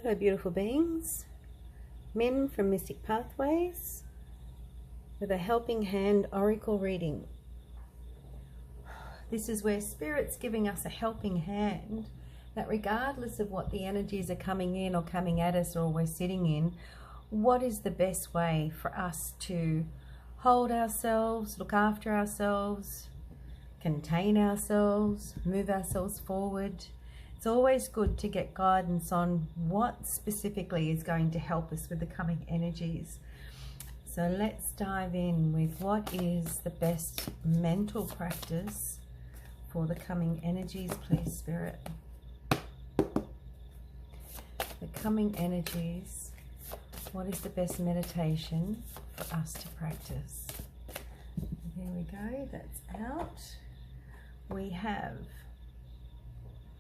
Hello beautiful beings, Mim from Mystic Pathways with a Helping Hand Oracle reading. This is where Spirit's giving us a helping hand, that regardless of what the energies are coming in or coming at us or we're sitting in, what is the best way for us to hold ourselves, look after ourselves, contain ourselves, move ourselves forward. It's always good to get guidance on what specifically is going to help us with the coming energies. So let's dive in with what is the best mental practice for the coming energies, please, Spirit. The coming energies, what is the best meditation for us to practice? There we go, that's out. We have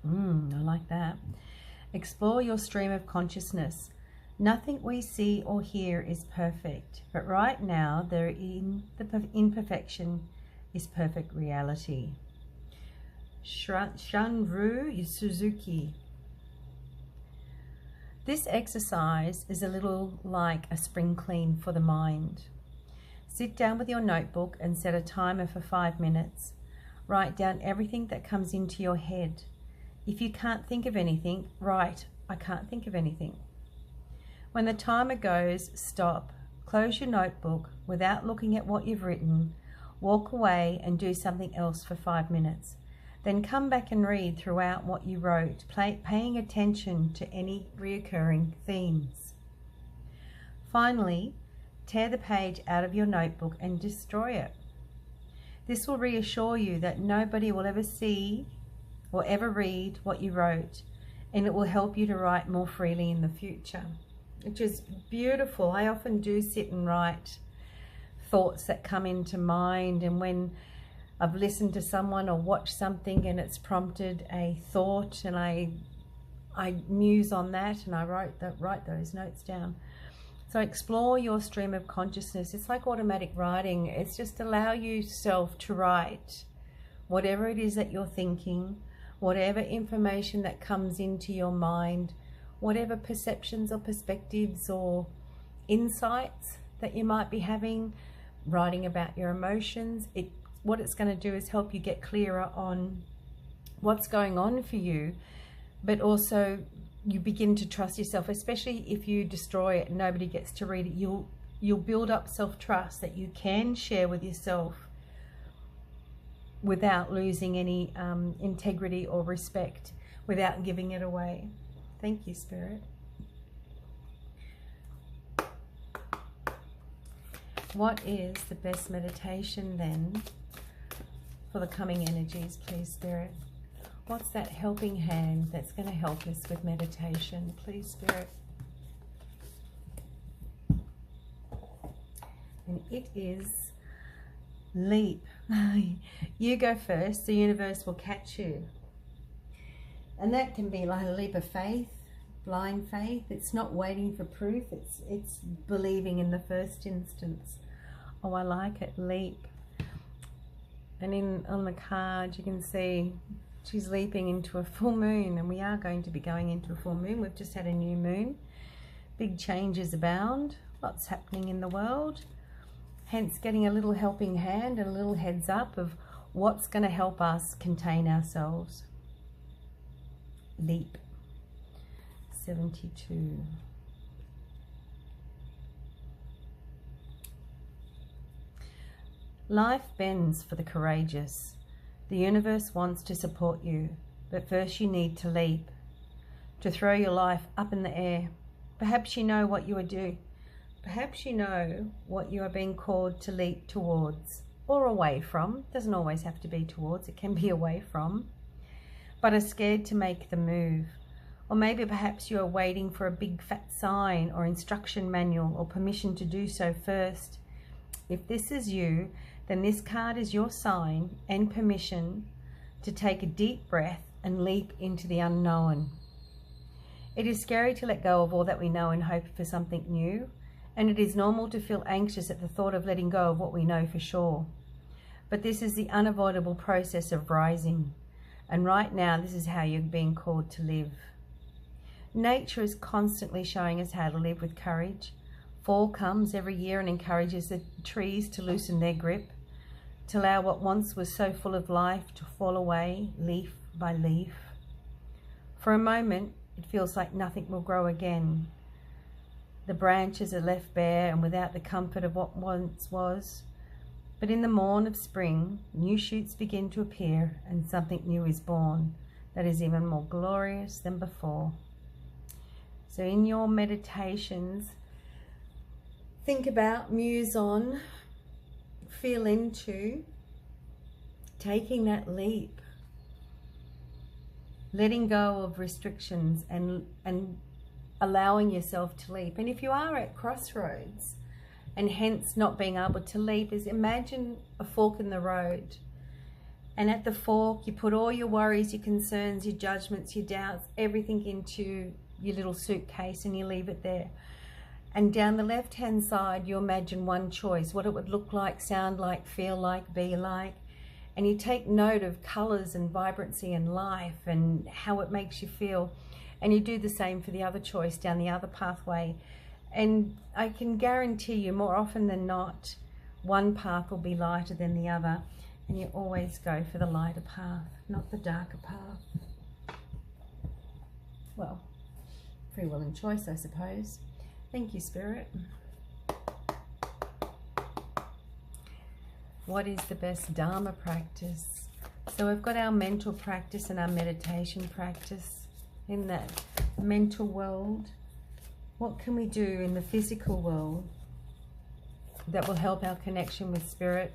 I like that. Explore your stream of consciousness. Nothing we see or hear is perfect, but right now the imperfection is perfect reality. Shunryu Suzuki. This exercise is a little like a spring clean for the mind. Sit down with your notebook and set a timer for 5 minutes. Write down everything that comes into your head. If you can't think of anything, write, I can't think of anything. When the timer goes, stop, close your notebook without looking at what you've written, walk away and do something else for 5 minutes. Then come back and read throughout what you wrote, paying attention to any reoccurring themes. Finally, tear the page out of your notebook and destroy it. This will reassure you that nobody will ever see or ever read what you wrote, and it will help you to write more freely in the future, which is beautiful. I often do sit and write thoughts that come into mind, and when I've listened to someone or watched something and it's prompted a thought, and I muse on that and I write those notes down. So explore your stream of consciousness. It's like automatic writing. It's just allow yourself to write whatever it is that you're thinking, whatever information that comes into your mind, whatever perceptions or perspectives or insights that you might be having, writing about your emotions. What it's going to do is help you get clearer on what's going on for you, but also you begin to trust yourself, especially if you destroy it and nobody gets to read it. You'll build up self-trust that you can share with yourself without losing any integrity or respect, without giving it away. Thank you, Spirit. What is the best meditation then for the coming energies, please, Spirit? What's that helping hand that's going to help us with meditation, please, Spirit? And it is leap. You go first, the universe will catch you. And that can be like a leap of faith, blind faith. It's not waiting for proof, it's believing in the first instance. Oh, I like it, leap. And on the card you can see she's leaping into a full moon, and we are going to be going into a full moon. We've just had a new moon. Big changes abound, lots happening in the world. Hence getting a little helping hand and a little heads up of what's going to help us contain ourselves. Leap. 72. Life bends for the courageous. The universe wants to support you, but first you need to leap. To throw your life up in the air. Perhaps you know what you would do. Perhaps you know what you are being called to leap towards or away from. Doesn't always have to be towards, it can be away from. But are scared to make the move. Or maybe perhaps you are waiting for a big fat sign or instruction manual or permission to do so first. If this is you, then this card is your sign and permission to take a deep breath and leap into the unknown. It is scary to let go of all that we know and hope for something new. And it is normal to feel anxious at the thought of letting go of what we know for sure. But this is the unavoidable process of rising. And right now, this is how you're being called to live. Nature is constantly showing us how to live with courage. Fall comes every year and encourages the trees to loosen their grip, to allow what once was so full of life to fall away, leaf by leaf. For a moment, it feels like nothing will grow again. The branches are left bare and without the comfort of what once was. But in the morn of spring, new shoots begin to appear and something new is born that is even more glorious than before. So in your meditations, think about, muse on, feel into taking that leap, letting go of restrictions and allowing yourself to leap. And if you are at crossroads and hence not being able to leap, is imagine a fork in the road. And at the fork, you put all your worries, your concerns, your judgments, your doubts, everything into your little suitcase and you leave it there. And down the left-hand side, you imagine one choice, what it would look like, sound like, feel like, be like. And you take note of colours and vibrancy and life and how it makes you feel. And you do the same for the other choice down the other pathway. And I can guarantee you, more often than not, one path will be lighter than the other. And you always go for the lighter path, not the darker path. Well, free will and choice, I suppose. Thank you, Spirit. What is the best Dharma practice? So we've got our mental practice and our meditation practice. In that mental world, what can we do in the physical world that will help our connection with Spirit,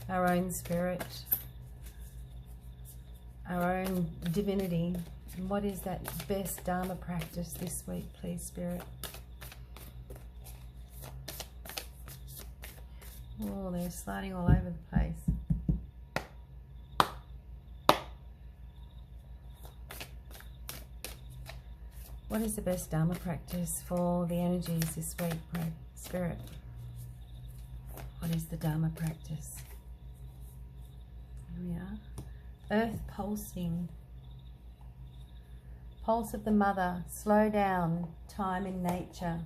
our own Spirit, our own divinity? And what is that best Dharma practice this week, please, Spirit? Oh, they're sliding all over the place. What is the best Dharma practice for the energies this week, Spirit? What is the Dharma practice? Here we are. Earth pulsing. Pulse of the mother. Slow down. Time in nature.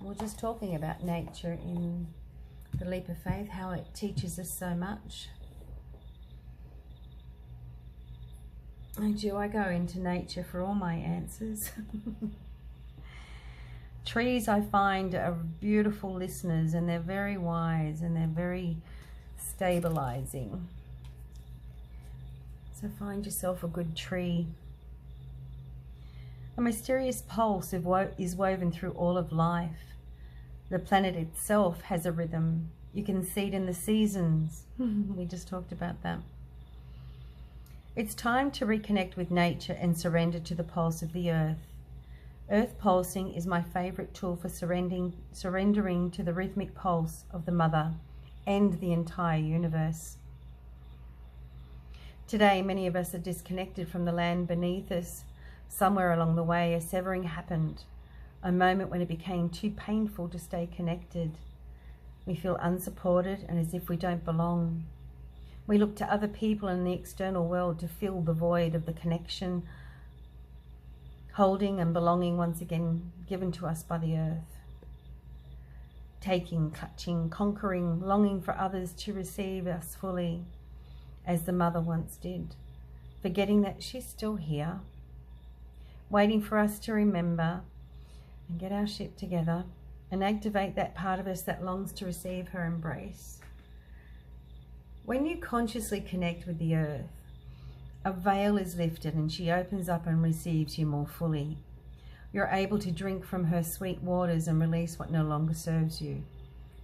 We're just talking about nature in the Leap of Faith, how it teaches us so much. I go into nature for all my answers. Trees, I find, are beautiful listeners, and they're very wise and they're very stabilizing. So find yourself a good tree. A mysterious pulse is woven through all of life. The planet itself has a rhythm. You can see it in the seasons. We just talked about that. It's time to reconnect with nature and surrender to the pulse of the earth. Earth pulsing is my favourite tool for surrendering to the rhythmic pulse of the mother and the entire universe. Today, many of us are disconnected from the land beneath us. Somewhere along the way, a severing happened, a moment when it became too painful to stay connected. We feel unsupported and as if we don't belong. We look to other people in the external world to fill the void of the connection, holding and belonging once again given to us by the earth. Taking, clutching, conquering, longing for others to receive us fully, as the mother once did, forgetting that she's still here, waiting for us to remember and get our shit together and activate that part of us that longs to receive her embrace. When you consciously connect with the earth, a veil is lifted and she opens up and receives you more fully. You're able to drink from her sweet waters and release what no longer serves you.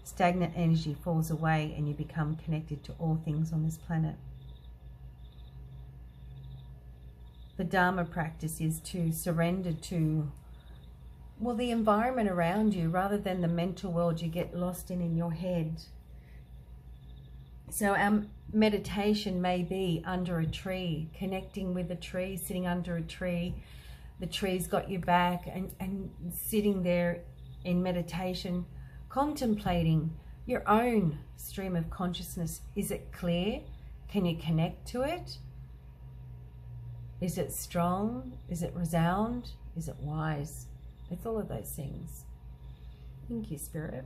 Stagnant energy falls away and you become connected to all things on this planet. The Dharma practice is to surrender to, well, the environment around you rather than the mental world you get lost in your head. So our meditation may be under a tree, connecting with a tree, sitting under a tree. The tree's got your back and sitting there in meditation, contemplating your own stream of consciousness. Is it clear? Can you connect to it? Is it strong? Is it resound? Is it wise? It's all of those things. Thank you, Spirit.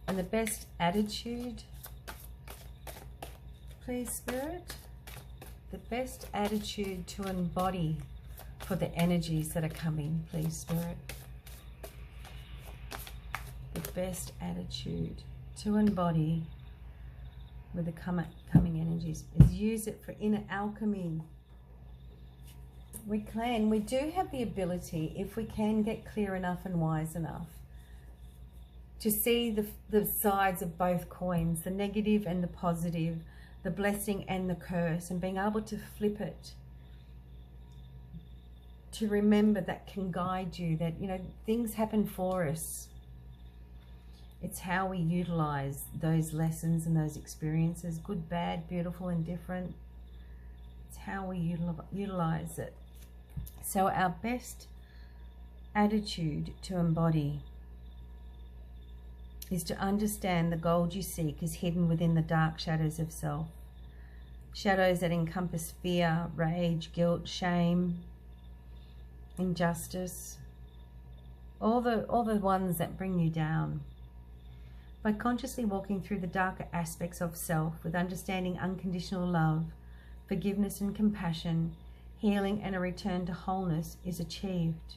And the best attitude, please, Spirit. The best attitude to embody for the energies that are coming, please, Spirit. The best attitude to embody with the coming energies is use it for inner alchemy. We do have the ability, if we can get clear enough and wise enough, to see the sides of both coins, the negative and the positive, the blessing and the curse, and being able to flip it, to remember that can guide you, that, you know, things happen for us. It's how we utilize those lessons and those experiences, good, bad, beautiful, and different. It's how we utilize it. So our best attitude to embody is to understand the gold you seek is hidden within the dark shadows of self. Shadows that encompass fear, rage, guilt, shame, injustice, all the ones that bring you down. By consciously walking through the darker aspects of self with understanding unconditional love, forgiveness and compassion, healing and a return to wholeness is achieved.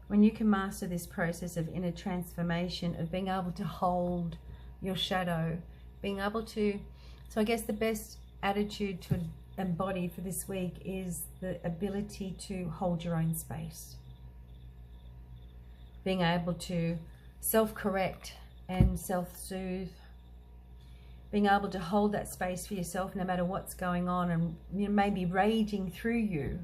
When you can master this process of inner transformation, of being able to hold your shadow, being able to, so I guess the best attitude to embody for this week is the ability to hold your own space. Being able to self-correct and self-soothe. Being able to hold that space for yourself no matter what's going on and, you know, maybe raging through you.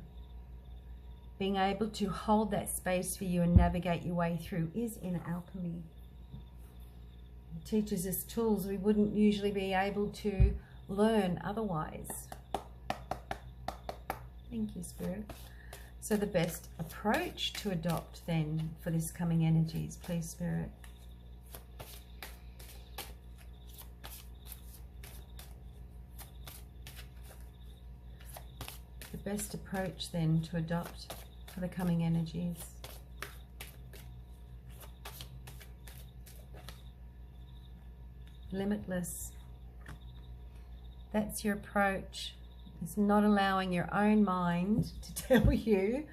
Being able to hold that space for you and navigate your way through is inner alchemy. It teaches us tools we wouldn't usually be able to learn otherwise. Thank you, Spirit. So the best approach to adopt then for this coming energies, please, Spirit. The best approach then to adopt for the coming energies. Limitless. That's your approach. It's not allowing your own mind to tell you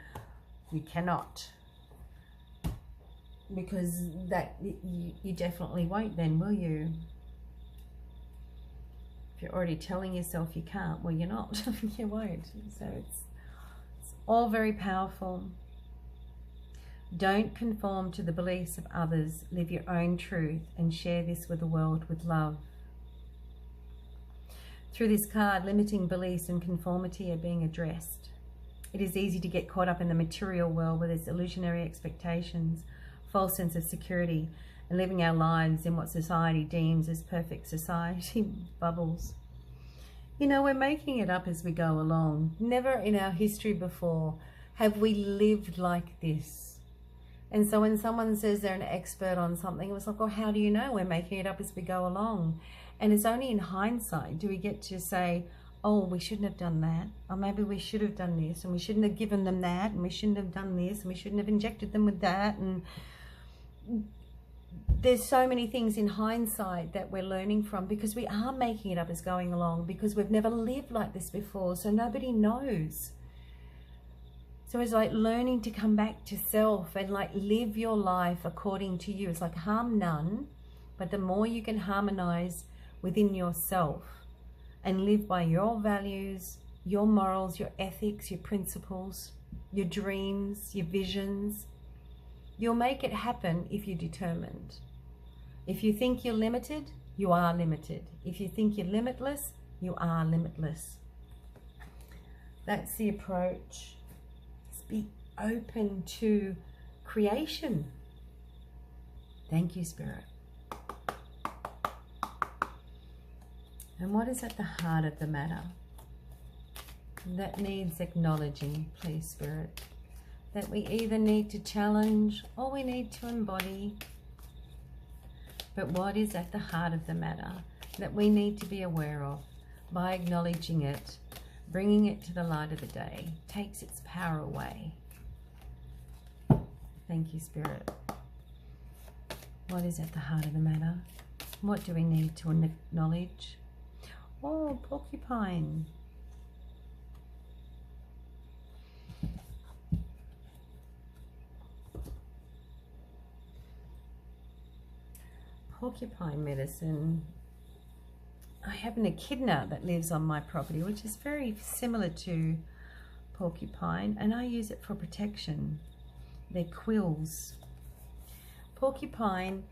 you cannot. Because that you definitely won't then, will you? If you're already telling yourself you can't, well, you're not. You won't. So it's all very powerful. Don't conform to the beliefs of others. Live your own truth and share this with the world with love. Through this card, limiting beliefs and conformity are being addressed. It is easy to get caught up in the material world with its illusionary expectations, false sense of security, and living our lives in what society deems as perfect society bubbles. You know, we're making it up as we go along. Never in our history before have we lived like this. And so when someone says they're an expert on something, it was like, well, how do you know? We're making it up as we go along. And it's only in hindsight do we get to say, oh, we shouldn't have done that. Or maybe we should have done this, and we shouldn't have given them that, and we shouldn't have done this, and we shouldn't have injected them with that. And there's so many things in hindsight that we're learning from, because we are making it up as going along, because we've never lived like this before, so nobody knows. So it's like learning to come back to self and like live your life according to you. It's like harm none, but the more you can harmonize within yourself and live by your values, your morals, your ethics, your principles, your dreams, your visions, you'll make it happen if you're determined. If you think you're limited, you are limited. If you think you're limitless, you are limitless. That's the approach. Just be open to creation. Thank you, Spirit. And what is at the heart of the matter? That needs acknowledging, please, Spirit. That we either need to challenge or we need to embody. But what is at the heart of the matter that we need to be aware of? By acknowledging it, bringing it to the light of the day, takes its power away. Thank you, Spirit. What is at the heart of the matter? What do we need to acknowledge? Oh, porcupine. Porcupine medicine. I have an echidna that lives on my property, which is very similar to porcupine, and I use it for protection. They're quills. Porcupine,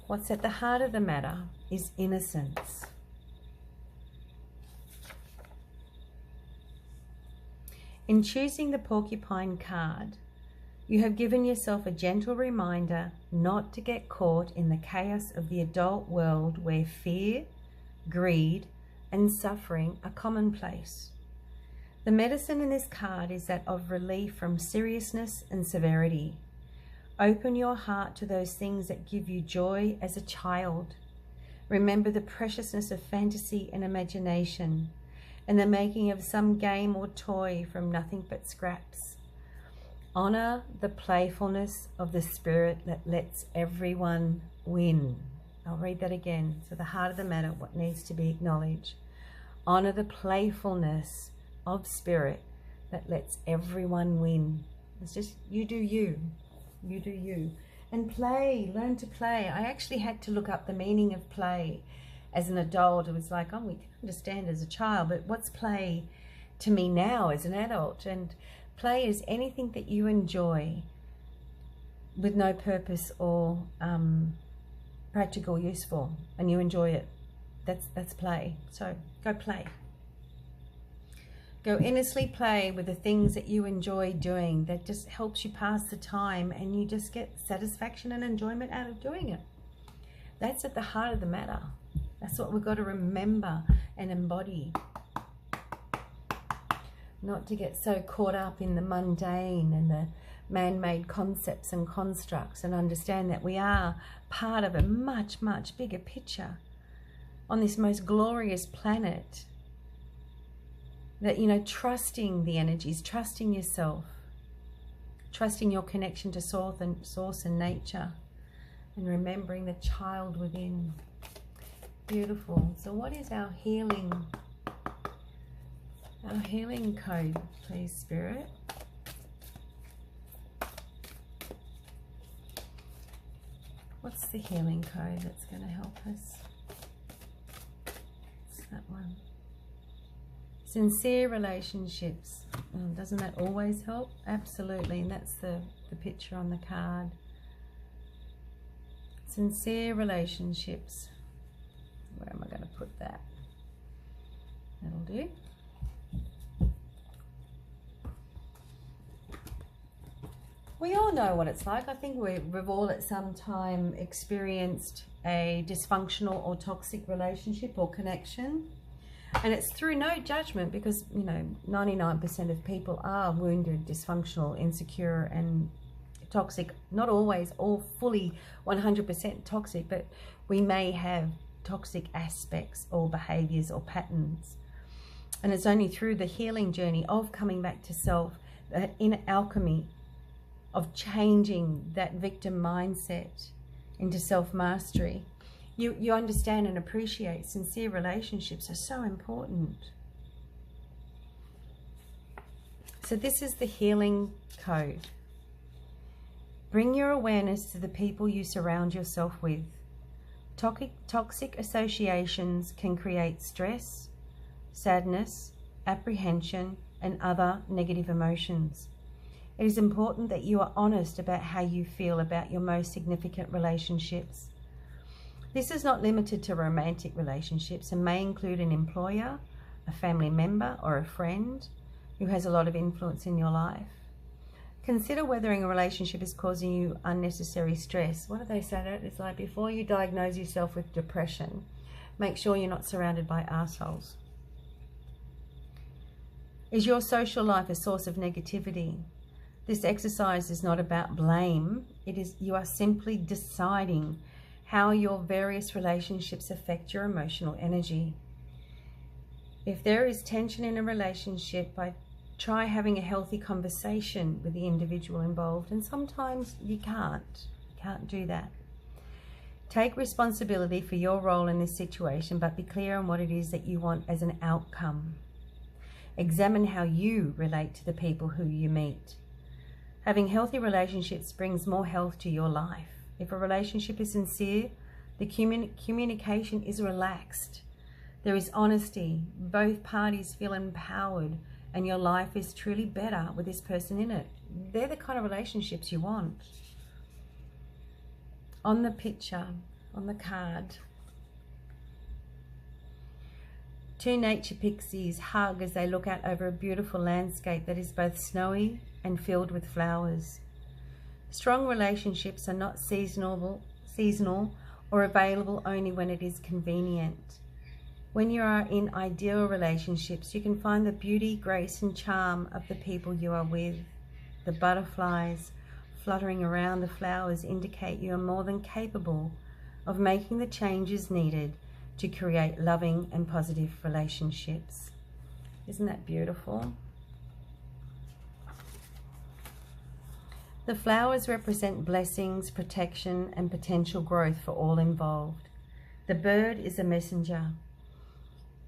what's at the heart of the matter is innocence. In choosing the porcupine card, you have given yourself a gentle reminder not to get caught in the chaos of the adult world where fear, greed, and suffering are commonplace. The medicine in this card is that of relief from seriousness and severity. Open your heart to those things that give you joy as a child. Remember the preciousness of fantasy and imagination, and the making of some game or toy from nothing but scraps. Honor the playfulness of the spirit that lets everyone win. I'll read that again. So the heart of the matter, what needs to be acknowledged. Honor the playfulness of spirit that lets everyone win. It's just, you do you. You do you. And play, learn to play. I actually had to look up the meaning of play. As an adult, it was like, oh, we can understand as a child, but what's play to me now as an adult? And play is anything that you enjoy with no purpose or practical use for, and you enjoy it. That's play. So go play. Go innocently play with the things that you enjoy doing that just helps you pass the time, and you just get satisfaction and enjoyment out of doing it. That's at the heart of the matter. That's what we've got to remember and embody. Not to get so caught up in the mundane and the man-made concepts and constructs, and understand that we are part of a much, much bigger picture on this most glorious planet. That, you know, trusting the energies, trusting yourself, trusting your connection to source and nature, and remembering the child within. Beautiful. So what is our healing code, please, Spirit? What's the healing code that's going to help us? It's that one. Sincere relationships. Doesn't that always help? Absolutely. And that's the picture on the card. Sincere relationships. Where am I going to put that? That'll do. We all know what it's like. I think we've all at some time experienced a dysfunctional or toxic relationship or connection. And it's through no judgment, because, you know, 99% of people are wounded, dysfunctional, insecure, and toxic. Not always all fully 100% toxic, but we may have toxic aspects or behaviors or patterns. And it's only through the healing journey of coming back to self, the inner alchemy of changing that victim mindset into self-mastery, you understand and appreciate sincere relationships are so important. So this is the healing code. Bring your awareness to the people you surround yourself with. Toxic associations can create stress, sadness, apprehension, and other negative emotions. It is important that you are honest about how you feel about your most significant relationships. This is not limited to romantic relationships and may include an employer, a family member, or a friend who has a lot of influence in your life. Consider whether a relationship is causing you unnecessary stress. What do they say that? It's like, before you diagnose yourself with depression, make sure you're not surrounded by assholes. Is your social life a source of negativity? This exercise is not about blame. It is, you are simply deciding how your various relationships affect your emotional energy. If there is tension in a relationship, try having a healthy conversation with the individual involved, and sometimes you can't do that. Take responsibility for your role in this situation, but be clear on what it is that you want as an outcome. Examine how you relate to the people who you meet. Having healthy relationships brings more health to your life. If a relationship is sincere, the communication is relaxed. There is honesty. Both parties feel empowered, and your life is truly better with this person in it. They're the kind of relationships you want. On the picture, on the card, two nature pixies hug as they look out over a beautiful landscape that is both snowy and filled with flowers. Strong relationships are not seasonal or available only when it is convenient. When you are in ideal relationships, you can find the beauty, grace, and charm of the people you are with. The butterflies fluttering around the flowers indicate you are more than capable of making the changes needed to create loving and positive relationships. Isn't that beautiful? The flowers represent blessings, protection, and potential growth for all involved. The bird is a messenger.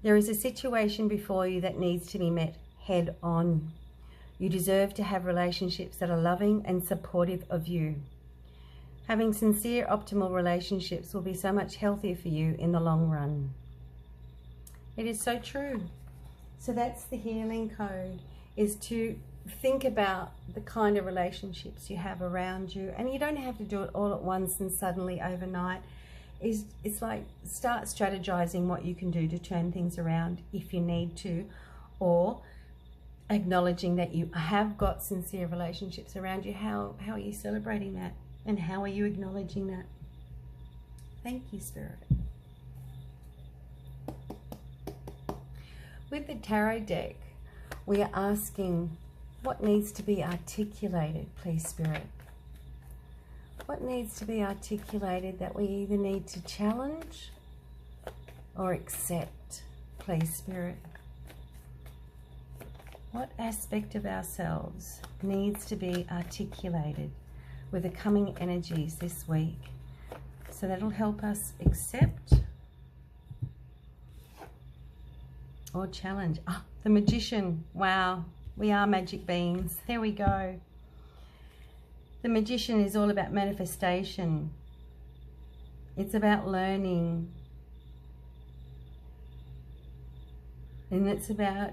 There is a situation before you that needs to be met head on. You deserve to have relationships that are loving and supportive of you. Having sincere, optimal relationships will be so much healthier for you in the long run. It is so true. So that's the healing code, is to think about the kind of relationships you have around you. And you don't have to do it all at once and suddenly overnight. It's like, start strategizing what you can do to turn things around if you need to, or acknowledging that you have got sincere relationships around you. How are you celebrating that? And how are you acknowledging that? Thank you, Spirit. With the tarot deck, we are asking, what needs to be articulated, please, Spirit? What needs to be articulated that we either need to challenge or accept, please, Spirit? What aspect of ourselves needs to be articulated with the coming energies this week? So that'll help us accept or challenge. Ah, the Magician. Wow, we are magic beings. There we go. The Magician is all about manifestation. It's about learning. And it's about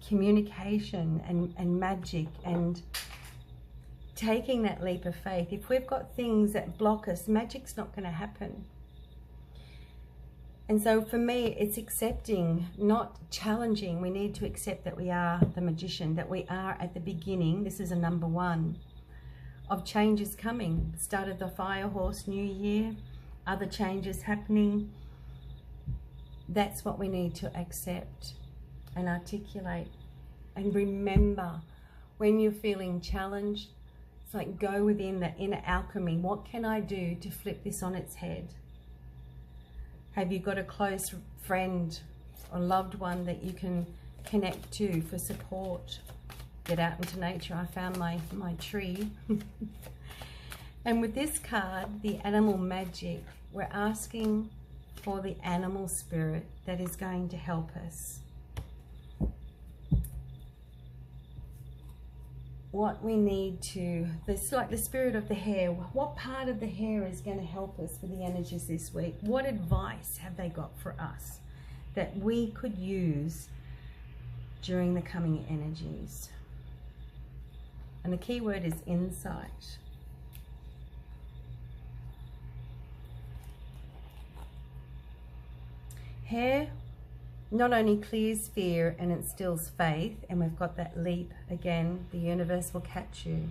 communication and magic and taking that leap of faith. If we've got things that block us, magic's not going to happen. And so for me, it's accepting, not challenging. We need to accept that we are the Magician, that we are at the beginning. This is a number one of changes coming. Start of the Fire Horse New Year, other changes happening. That's what we need to accept and articulate. And remember, when you're feeling challenged, it's like, go within that inner alchemy. What can I do to flip this on its head? Have you got a close friend or loved one that you can connect to for support? Get out into nature. I found my tree. And with this card, the animal magic, we're asking for the animal spirit that is going to help us. What we need to, it's like the spirit of the hare. What part of the hare is going to help us with the energies this week? What advice have they got for us that we could use during the coming energies? And the key word is insight. Hare not only clears fear and instills faith, and we've got that leap again, the universe will catch you,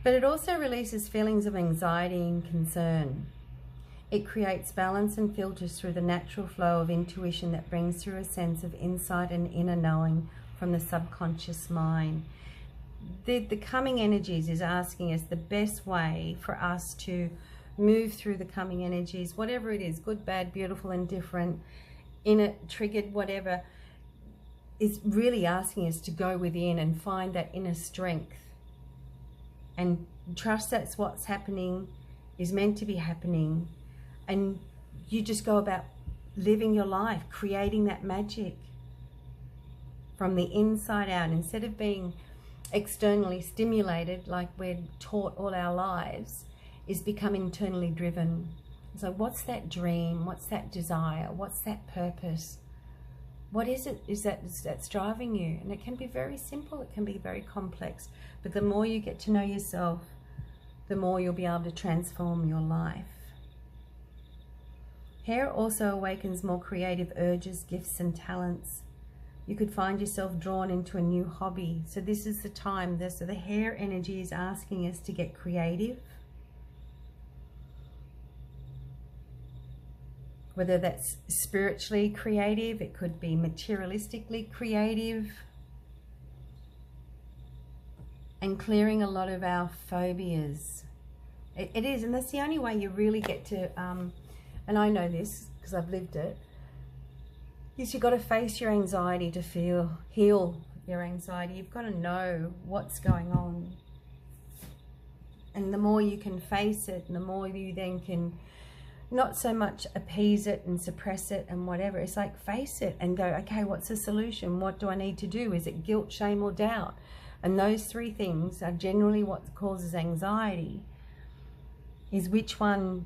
but it also releases feelings of anxiety and concern. It creates balance and filters through the natural flow of intuition that brings through a sense of insight and inner knowing from the subconscious mind. The coming energies is asking us the best way for us to move through the coming energies, whatever it is, good, bad, beautiful, indifferent, inner, triggered, whatever, is really asking us to go within and find that inner strength and trust that's what's happening is meant to be happening, and you just go about living your life, creating that magic from the inside out, instead of being externally stimulated like we're taught all our lives, is become internally driven. So what's that dream? What's that desire? What's that purpose? What is it that's driving you? And it can be very simple, it can be very complex, but the more you get to know yourself, the more you'll be able to transform your life. Hair also awakens more creative urges, gifts and talents. You could find yourself drawn into a new hobby. So this is the time, so the hair energy is asking us to get creative. Whether that's spiritually creative, it could be materialistically creative. And clearing a lot of our phobias. It is, and that's the only way you really get to, and I know this because I've lived it, is you've got to face your anxiety to heal your anxiety. You've got to know what's going on. And the more you can face it, and the more you then can not so much appease it and suppress it and whatever. It's like face it and go, okay, what's the solution? What do I need to do? Is it guilt, shame or doubt? And those three things are generally what causes anxiety. Is which one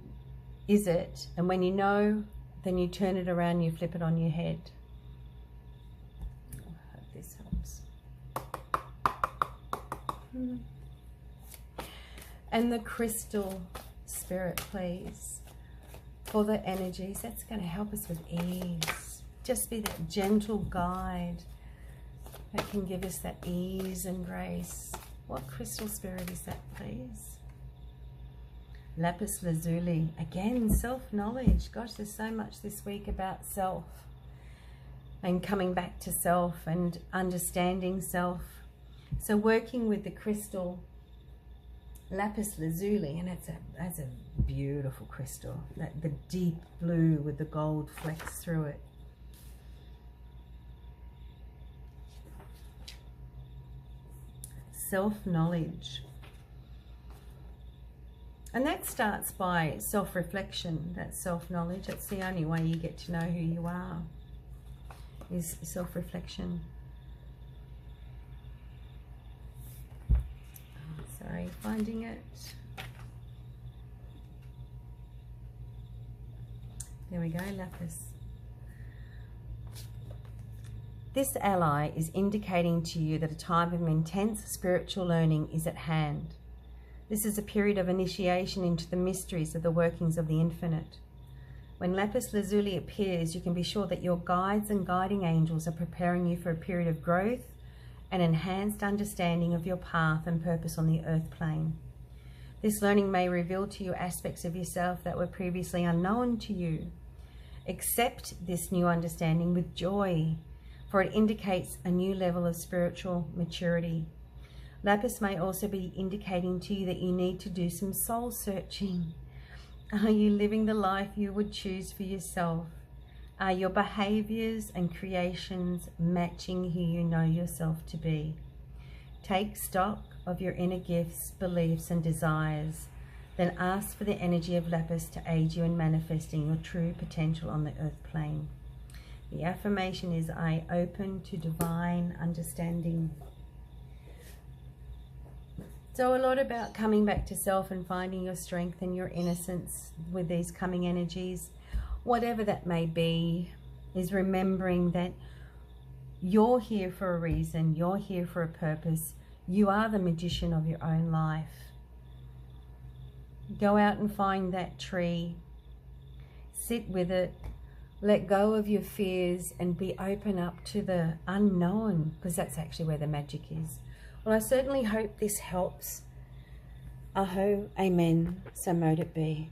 is it? And when you know, then you turn it around, you flip it on your head. I hope this helps. And the crystal spirit, please, for the energies, that's going to help us with ease. Just be that gentle guide that can give us that ease and grace. What crystal spirit is that, please? Lapis lazuli. Again, self-knowledge. Gosh, there's so much this week about self and coming back to self and understanding self. So working with the crystal lapis lazuli, and that's a beautiful crystal. The deep blue with the gold flecks through it. Self-knowledge. And that starts by self-reflection, that self-knowledge. That's the only way you get to know who you are, is self-reflection. Sorry, finding it. There we go, lapis. This ally is indicating to you that a time of intense spiritual learning is at hand. This is a period of initiation into the mysteries of the workings of the infinite. When lapis lazuli appears, you can be sure that your guides and guiding angels are preparing you for a period of growth and enhanced understanding of your path and purpose on the earth plane. This learning may reveal to you aspects of yourself that were previously unknown to you. Accept this new understanding with joy, for it indicates a new level of spiritual maturity. Lapis may also be indicating to you that you need to do some soul searching. Are you living the life you would choose for yourself? Are your behaviors and creations matching who you know yourself to be? Take stock of your inner gifts, beliefs and desires. Then ask for the energy of lapis to aid you in manifesting your true potential on the earth plane. The affirmation is, I open to divine understanding. So a lot about coming back to self and finding your strength and your innocence with these coming energies. Whatever that may be, is remembering that you're here for a reason, you're here for a purpose. You are the magician of your own life. Go out and find that tree, sit with it, let go of your fears and be open up to the unknown, because that's actually where the magic is. Well, I certainly hope this helps. Aho, amen, so mote it be.